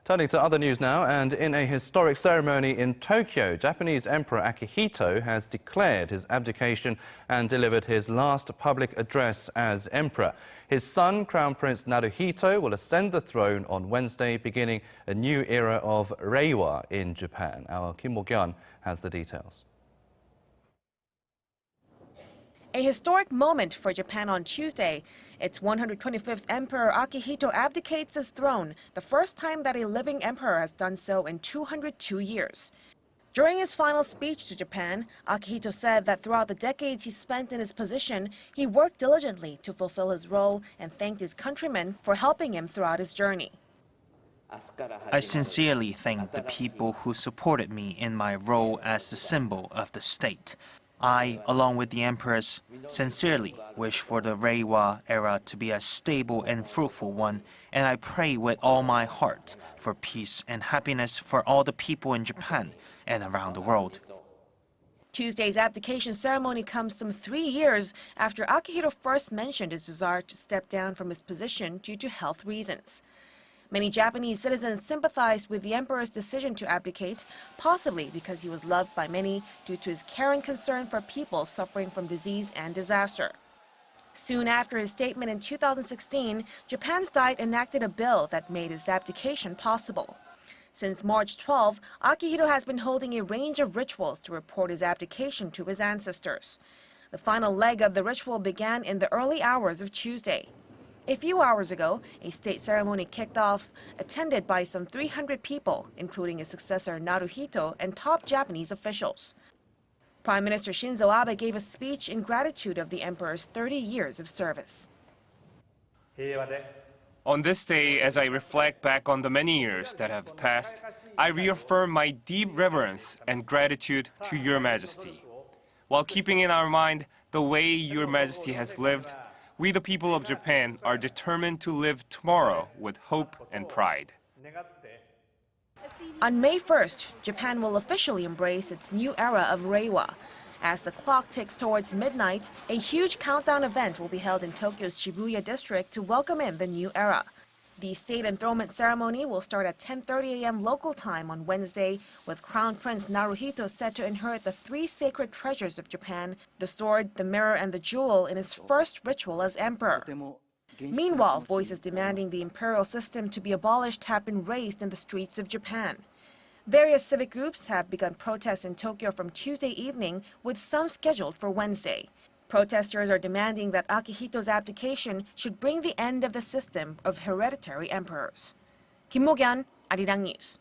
Turning to other news now, and in a historic ceremony in Tokyo, Japanese Emperor Akihito has declared his abdication and delivered his last public address as emperor. His son, Crown Prince Naruhito, will ascend the throne on Wednesday, beginning a new era of Reiwa in Japan. Our Kim Mok-yeon has the details. A historic moment for Japan on Tuesday. Its 125th Emperor Akihito abdicates his throne, the first time that a living emperor has done so in 202 years. During his final speech to Japan, Akihito said that throughout the decades he spent in his position, he worked diligently to fulfill his role and thanked his countrymen for helping him throughout his journey. I sincerely thank the people who supported me in my role as the symbol of the state. I, along with the empress, sincerely wish for the Reiwa era to be a stable and fruitful one, and I pray with all my heart for peace and happiness for all the people in Japan and around the world. Tuesday's abdication ceremony comes some 3 years after Akihito first mentioned his desire to step down from his position due to health reasons. Many Japanese citizens sympathized with the emperor's decision to abdicate, possibly because he was loved by many due to his caring concern for people suffering from disease and disaster. Soon after his statement in 2016, Japan's Diet enacted a bill that made his abdication possible. Since March 12, Akihito has been holding a range of rituals to report his abdication to his ancestors. The final leg of the ritual began in the early hours of Tuesday. A few hours ago, a state ceremony kicked off, attended by some 300 people, including his successor Naruhito and top Japanese officials. Prime Minister Shinzo Abe gave a speech in gratitude of the emperor's 30 years of service. On this day, as I reflect back on the many years that have passed, I reaffirm my deep reverence and gratitude to Your Majesty. While keeping in our mind the way Your Majesty has lived, we, the people of Japan, are determined to live tomorrow with hope and pride. On May 1st, Japan will officially embrace its new era of Reiwa. As the clock ticks towards midnight, a huge countdown event will be held in Tokyo's Shibuya district to welcome in the new era. The state enthronement ceremony will start at 10:30 a.m. local time on Wednesday, with Crown Prince Naruhito set to inherit the 3 sacred treasures of Japan, the sword, the mirror, and the jewel, in his first ritual as emperor. Meanwhile, voices demanding the imperial system to be abolished have been raised in the streets of Japan. Various civic groups have begun protests in Tokyo from Tuesday evening, with some scheduled for Wednesday. Protesters are demanding that Akihito's abdication should bring the end of the system of hereditary emperors. Kim Mok-yeon, Arirang News.